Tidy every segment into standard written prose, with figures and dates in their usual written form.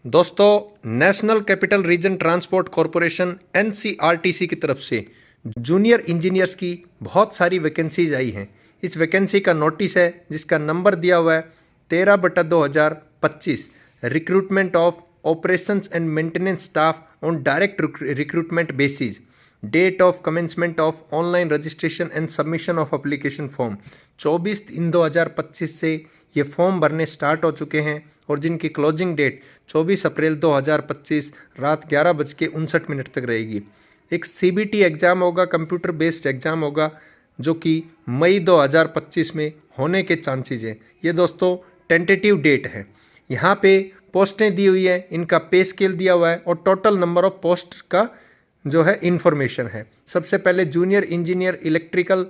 दोस्तों, national capital region transport corporation NCRTC की तरफ से जूनियर इंजीनियर्स की बहुत सारी वैकेंसीज आई हैं। इस वैकेंसी का नोटिस है जिसका नंबर दिया हुआ है 13/2025। Recruitment of operations and maintenance staff on direct recruitment basis. Date of commencement of online registration and submission of application form 24/3/2025 से ये फॉर्म भरने स्टार्ट हो चुके हैं और जिनकी क्लोजिंग डेट 24 अप्रैल 2025 रात 11:59 तक रहेगी। एक सीबीटी एग्ज़ाम होगा, कंप्यूटर बेस्ड एग्ज़ाम होगा, जो कि मई 2025 में होने के चांसेस हैं। ये दोस्तों टेंटेटिव डेट है। यहाँ पे पोस्टें दी हुई है, इनका पे स्केल दिया हुआ है और टोटल नंबर ऑफ पोस्ट का जो है इन्फॉर्मेशन है। सबसे पहले जूनियर इंजीनियर इलेक्ट्रिकल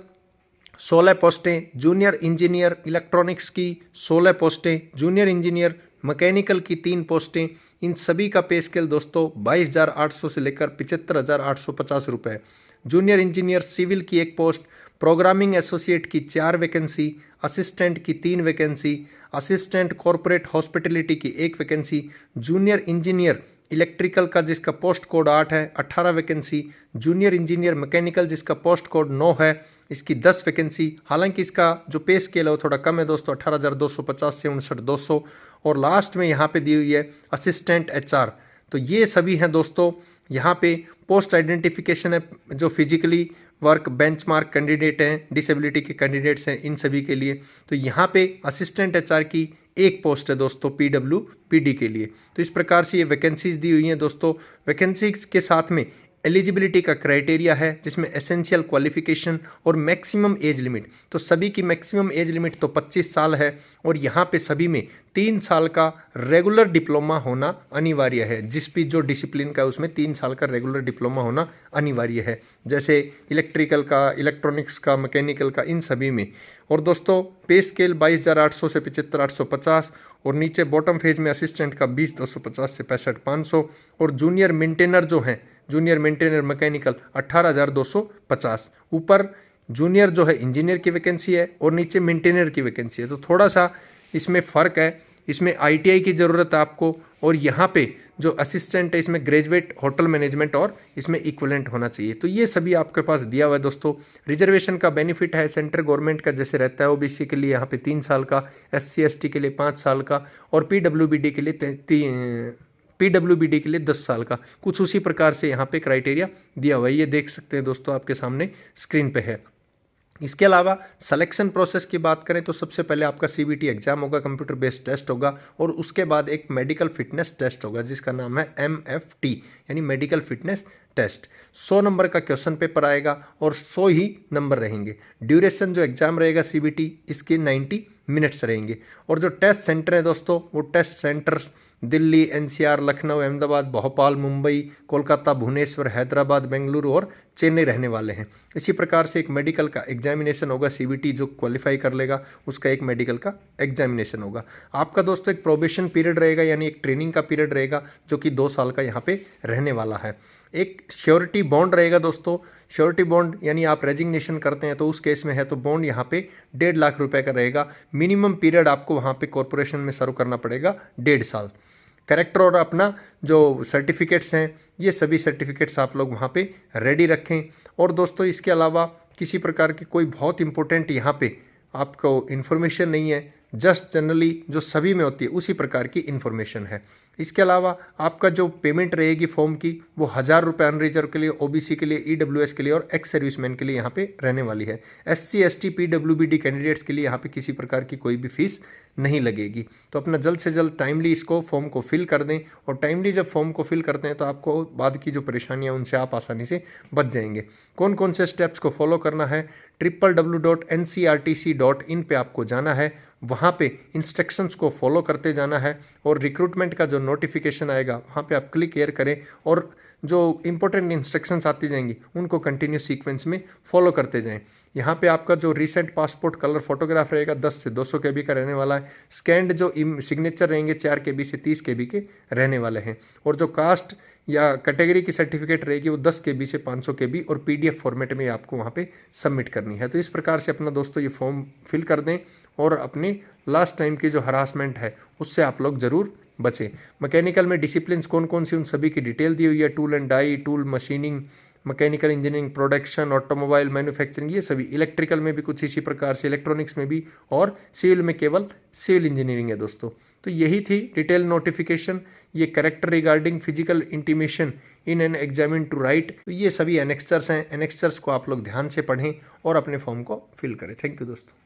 16 पोस्टें, जूनियर इंजीनियर इलेक्ट्रॉनिक्स की 16 पोस्टें, जूनियर इंजीनियर मैकेनिकल की 3 पोस्टें। इन सभी का पे स्केल दोस्तों 22,800 से लेकर 75,850 रुपये। जूनियर इंजीनियर सिविल की 1 पोस्ट, प्रोग्रामिंग एसोसिएट की 4 वैकेंसी, असिस्टेंट की 3 वैकेंसी, असिस्टेंट कॉरपोरेट हॉस्पिटलिटी की 1 वैकेंसी, जूनियर इंजीनियर इलेक्ट्रिकल का जिसका पोस्ट कोड 8 है 18 वैकेंसी, जूनियर इंजीनियर मैकेनिकल जिसका पोस्ट कोड 9 है इसकी 10 वैकेंसी। हालांकि इसका जो पे स्केल है वो थोड़ा कम है दोस्तों, 18,250 से 59,200। और लास्ट में यहाँ पे दी हुई है असिस्टेंट एचआर। तो ये सभी हैं दोस्तों। यहाँ पे पोस्ट आइडेंटिफिकेशन है, जो फिजिकली वर्क बेंचमार्क कैंडिडेट हैं, डिसेबिलिटी के कैंडिडेट्स हैं, इन सभी के लिए। तो यहाँ पे असिस्टेंट एचआर की 1 पोस्ट है दोस्तों PWPD के लिए। तो इस प्रकार से ये वैकेंसीज दी हुई हैं दोस्तों। वैकेंसीज के साथ में एलिजिबिलिटी का क्राइटेरिया है जिसमें एसेंशियल क्वालिफिकेशन और मैक्सिमम एज लिमिट। तो सभी की मैक्सिमम एज लिमिट तो 25 साल है और यहाँ पे सभी में 3 साल का रेगुलर डिप्लोमा होना अनिवार्य है। जिस भी जो डिसिप्लिन का उसमें 3 साल का रेगुलर डिप्लोमा होना अनिवार्य है, जैसे इलेक्ट्रिकल का, इलेक्ट्रॉनिक्स का, मैकेनिकल का, इन सभी में। और दोस्तों पे स्केल 22,800 से 75,850 और नीचे बॉटम फेज में असिस्टेंट का 20,250 से 65,500 और जूनियर मेंटेनर जो हैं, जूनियर मेंटेनर मैकेनिकल 18,250। ऊपर जूनियर जो है इंजीनियर की वैकेंसी है और नीचे मेंटेनर की वैकेंसी है। तो थोड़ा सा इसमें फ़र्क है। इसमें आईटीआई की ज़रूरत है आपको और यहाँ पे जो असिस्टेंट है इसमें ग्रेजुएट होटल मैनेजमेंट और इसमें इक्विवेलेंट होना चाहिए। तो ये सभी आपके पास दिया हुआ है दोस्तों। रिजर्वेशन का बेनिफिट है सेंट्रल गवर्नमेंट का जैसे रहता है, ओबीसी के लिए यहाँ पे 3 साल का, SC ST के लिए 5 साल का और PWBD के लिए 10 साल का। कुछ उसी प्रकार से यहाँ पे क्राइटेरिया दिया हुआ है, ये देख सकते हैं दोस्तों आपके सामने स्क्रीन पे है। इसके अलावा सिलेक्शन प्रोसेस की बात करें तो सबसे पहले आपका CBT एग्जाम होगा, कंप्यूटर बेस्ड टेस्ट होगा और उसके बाद एक मेडिकल फिटनेस टेस्ट होगा जिसका नाम है MFT यानी मेडिकल फिटनेस टेस्ट। 100 नंबर का क्वेश्चन पेपर आएगा और 100 ही नंबर रहेंगे। ड्यूरेशन जो एग्जाम रहेगा CBT इसके 90 मिनट्स रहेंगे। और जो टेस्ट सेंटर है दोस्तों वो test centres Delhi, NCR, Lucknow, Ahmedabad, Bhopal, Mumbai, Kolkata, Bhubaneswar, Hyderabad, Bengaluru और चेन्नई रहने वाले हैं। इसी प्रकार से एक मेडिकल का एग्जामिनेशन होगा, CBT जो क्वालिफाई कर लेगा उसका एक मेडिकल का एग्जामिनेशन होगा। आपका दोस्तों एक प्रोबेशन पीरियड रहेगा यानी एक ट्रेनिंग का पीरियड रहेगा जो कि 2 साल का यहाँ पे रहने वाला है। एक श्योरिटी बॉन्ड रहेगा दोस्तों। श्योरिटी बॉन्ड यानी आप रेजिग्नेशन करते हैं तो उस केस में है तो बॉन्ड यहाँ पे 1.5 लाख रुपए का रहेगा। मिनिमम पीरियड आपको वहाँ पे कॉरपोरेशन में सर्व करना पड़ेगा 1.5 साल। करेक्टर और अपना जो सर्टिफिकेट्स हैं ये सभी सर्टिफिकेट्स आप लोग वहाँ पे रेडी रखें। और दोस्तों इसके अलावा किसी प्रकार की कोई बहुत इंपॉर्टेंट यहाँ पे आपको इन्फॉर्मेशन नहीं है, जस्ट जनरली जो सभी में होती है उसी प्रकार की इन्फॉर्मेशन है। इसके अलावा आपका जो पेमेंट रहेगी फॉर्म की वो 1,000 रुपये अनरिजर्व के लिए, OBC के लिए, EWS के लिए और एक्स सर्विसमैन के लिए यहाँ पे रहने वाली है। SC ST PWBD कैंडिडेट्स के लिए यहाँ पे किसी प्रकार की कोई भी फीस नहीं लगेगी। तो अपना जल्द से जल्द टाइमली इसको फॉर्म को फिल कर दें और टाइमली जब फॉर्म को फिल करते हैं तो आपको बाद की जो परेशानियाँ उनसे आप आसानी से बच जाएंगे। कौन कौन से स्टेप्स को फॉलो करना है, www.ncrtc.in पे आपको जाना है, वहाँ पे इंस्ट्रक्शंस को फॉलो करते जाना है और रिक्रूटमेंट का जो नोटिफिकेशन आएगा वहाँ पे आप क्लिक एयर करें और जो इंपॉर्टेंट इंस्ट्रक्शंस आती जाएंगी उनको कंटिन्यू सीक्वेंस में फॉलो करते जाएं। यहाँ पे आपका जो रिसेंट पासपोर्ट कलर फोटोग्राफ रहेगा 10 से 200 KB का रहने वाला है। स्कैंड जो सिग्नेचर रहेंगे 4 KB से 30 KB के रहने वाले हैं। और जो कास्ट या कैटेगरी की सर्टिफिकेट रहेगी वो 10 KB से 500 KB और PDF फॉर्मेट में आपको वहाँ पे सबमिट करनी है। तो इस प्रकार से अपना दोस्तों ये फॉर्म फिल कर दें और अपने लास्ट टाइम की जो हरासमेंट है उससे आप लोग ज़रूर बचे। मैकेनिकल में डिसिप्लिन्स कौन कौन सी, उन सभी की डिटेल दी हुई है। Tool and die, tool machining, mechanical engineering, production, automobile manufacturing, ये सभी। इलेक्ट्रिकल में भी कुछ इसी प्रकार से, इलेक्ट्रॉनिक्स में भी, और सिविल में केवल सिविल इंजीनियरिंग है दोस्तों। तो यही थी डिटेल नोटिफिकेशन, ये character regarding physical intimation in an examine to write. तो ये सभी एनेक्स्चर्स हैं, एनेक्स्चर्स को आप लोग ध्यान से पढ़ें और अपने फॉर्म को फिल करें। थैंक यू दोस्तों।